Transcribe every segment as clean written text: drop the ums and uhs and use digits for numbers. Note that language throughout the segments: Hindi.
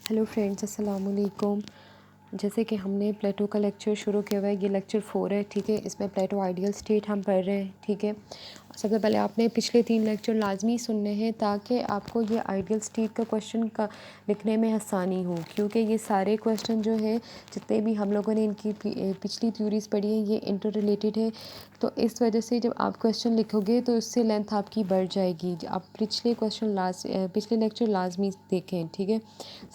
हेलो फ्रेंड्स, अस्सलाम वालेकुम। जैसे कि हमने प्लेटो का लेक्चर शुरू किया हुआ है, ये लेक्चर 4 है। ठीक है, इसमें प्लेटो आइडियल स्टेट हम पढ़ रहे हैं। ठीक है, सबसे पहले आपने पिछले 3 लेक्चर लाजमी सुनने हैं ताकि आपको ये आइडियल स्टेट का क्वेश्चन का लिखने में आसानी हो, क्योंकि ये सारे क्वेश्चन जो है जितने भी हम लोगों ने इनकी पिछली थ्योरीज पढ़ी है ये इंटर रिलेटेड है। तो इस वजह से जब आप क्वेश्चन लिखोगे तो उससे लेंथ आपकी बढ़ जाएगी। आप पिछले लेक्चर लाजमी देखें। ठीक है,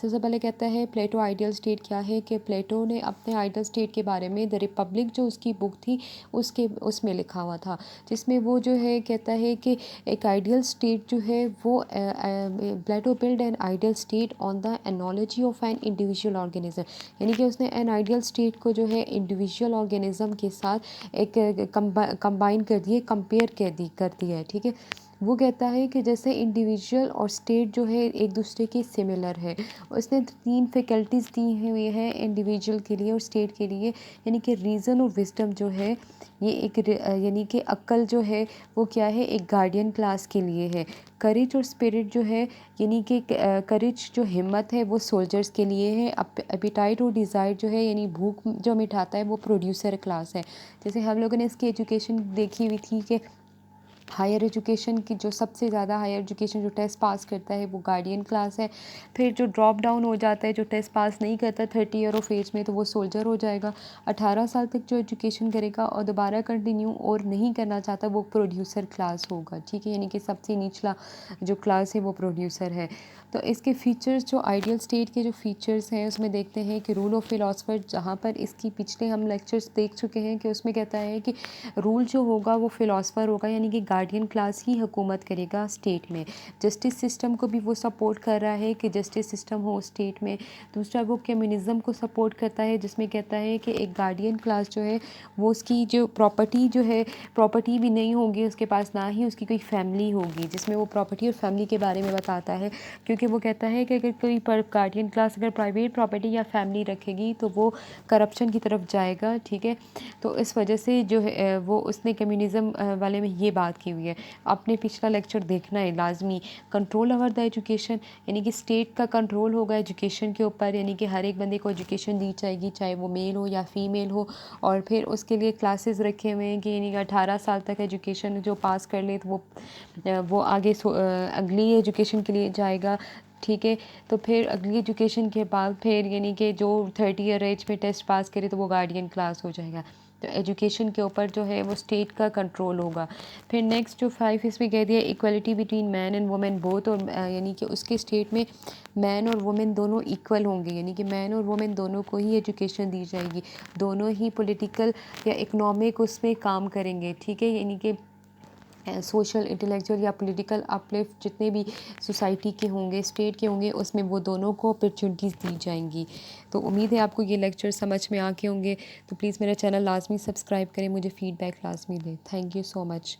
सबसे पहले कहता है प्लेटो आइडियल स्टेट क्या है, कि प्लेटो ने अपने आइडियल स्टेट के बारे में द रिपब्लिक जो उसकी बुक थी उसमें लिखा हुआ था, जिसमें वो जो है कहता है कि एक आइडियल स्टेट जो है वो Plato build an ideal state on the analogy of an individual organism. यानी कि उसने एन आइडियल स्टेट को जो है इंडिविजुअल ऑर्गेनिज्म के साथ एक कंबाइन कर दिया है। ठीक है, वो कहता है कि जैसे इंडिविजुअल और स्टेट जो है एक दूसरे के सिमिलर है। उसने 3 फैकल्टीज़ दी हुई है इंडिविजुअल के लिए और स्टेट के लिए, यानी कि रीज़न और विजडम जो है ये यानी कि अक्ल जो है वो क्या है, एक गार्डियन क्लास के लिए है। करेज और स्पिरिट जो है, यानी कि करेज जो हिम्मत है वो सोल्जर्स के लिए है। एपिटाइट और डिज़ायर जो है यानी भूख जो मिटाता है वो प्रोड्यूसर क्लास है। जैसे हम लोगों ने इसकी एजुकेशन देखी हुई थी कि हायर एजुकेशन की जो सबसे ज़्यादा हायर एजुकेशन जो टेस्ट पास करता है वो गार्डियन क्लास है। फिर जो ड्रॉप डाउन हो जाता है, जो टेस्ट पास नहीं करता 30 ईयर ऑफ एज में, तो वो सोल्जर हो जाएगा। 18 साल तक जो एजुकेशन करेगा और दोबारा कंटिन्यू और नहीं करना चाहता वो प्रोड्यूसर क्लास होगा। ठीक है, यानी कि सबसे निचला जो क्लास है वो प्रोड्यूसर है। तो इसके फ़ीचर्स जो आइडियल स्टेट के जो फ़ीचर्स हैं उसमें देखते हैं कि रूल ऑफ फिलोसफर, जहाँ पर इसकी पिछले हम लेक्चर्स देख चुके हैं कि उसमें कहता है कि रूल जो होगा वो फिलोसफर होगा, यानी कि गार्डियन क्लास ही हुकूमत करेगा स्टेट में। जस्टिस सिस्टम को भी वो सपोर्ट कर रहा है कि जस्टिस सिस्टम हो स्टेट में। दूसरा, वो कम्युनिज़म को सपोर्ट करता है, जिसमें कहता है कि एक गार्डियन क्लास जो है वो उसकी जो प्रॉपर्टी जो है, प्रॉपर्टी भी नहीं होगी उसके पास, ना ही उसकी कोई फैमिली होगी, जिसमें वो प्रॉपर्टी और फैमिली के बारे में बताता है। क्योंकि वो कहता है कि अगर कोई गार्डियन क्लास अगर प्राइवेट प्रॉपर्टी या फैमिली रखेगी तो वो करप्शन की तरफ जाएगा। ठीक है, तो इस वजह से जो है वो उसने कम्युनिज़म वाले में ये बात की हुई है। आपने पिछला लेक्चर देखना है लाजमी। कंट्रोल ओवर द एजुकेशन, यानी कि स्टेट का कंट्रोल होगा एजुकेशन के ऊपर, यानी कि हर एक बंदे को एजुकेशन दी जाएगी, चाहे वो मेल हो या फीमेल हो। और फिर उसके लिए क्लासेस रखे हुए हैं कि यानी कि 18 साल तक एजुकेशन जो पास कर ले तो वो आगे अगली एजुकेशन के लिए जाएगा। ठीक है, तो फिर अगली एजुकेशन के बाद फिर यानी कि जो 30 ईयर एज में टेस्ट पास करे तो वो गार्डियन क्लास हो जाएगा। तो एजुकेशन के ऊपर जो है वो स्टेट का कंट्रोल होगा। फिर नेक्स्ट जो 5 इसमें कह दिया equality between man and women both, और यानी कि उसके स्टेट में मैन और वुमेन दोनों इक्वल होंगे, यानी कि मैन और वुमेन दोनों को ही एजुकेशन दी जाएगी, दोनों ही पॉलिटिकल या इकोनॉमिक उसमें काम करेंगे। ठीक है, यानी कि सोशल, इंटेलेक्चुअल या पॉलिटिकल अपलिफ्ट जितने भी सोसाइटी के होंगे, स्टेट के होंगे, उसमें वो दोनों को अपॉर्चुनिटीज़ दी जाएंगी। तो उम्मीद है आपको ये लेक्चर समझ में आ के होंगे। तो प्लीज़ मेरा चैनल लाजमी सब्सक्राइब करें, मुझे फ़ीडबैक लाजमी दें। Thank you so much.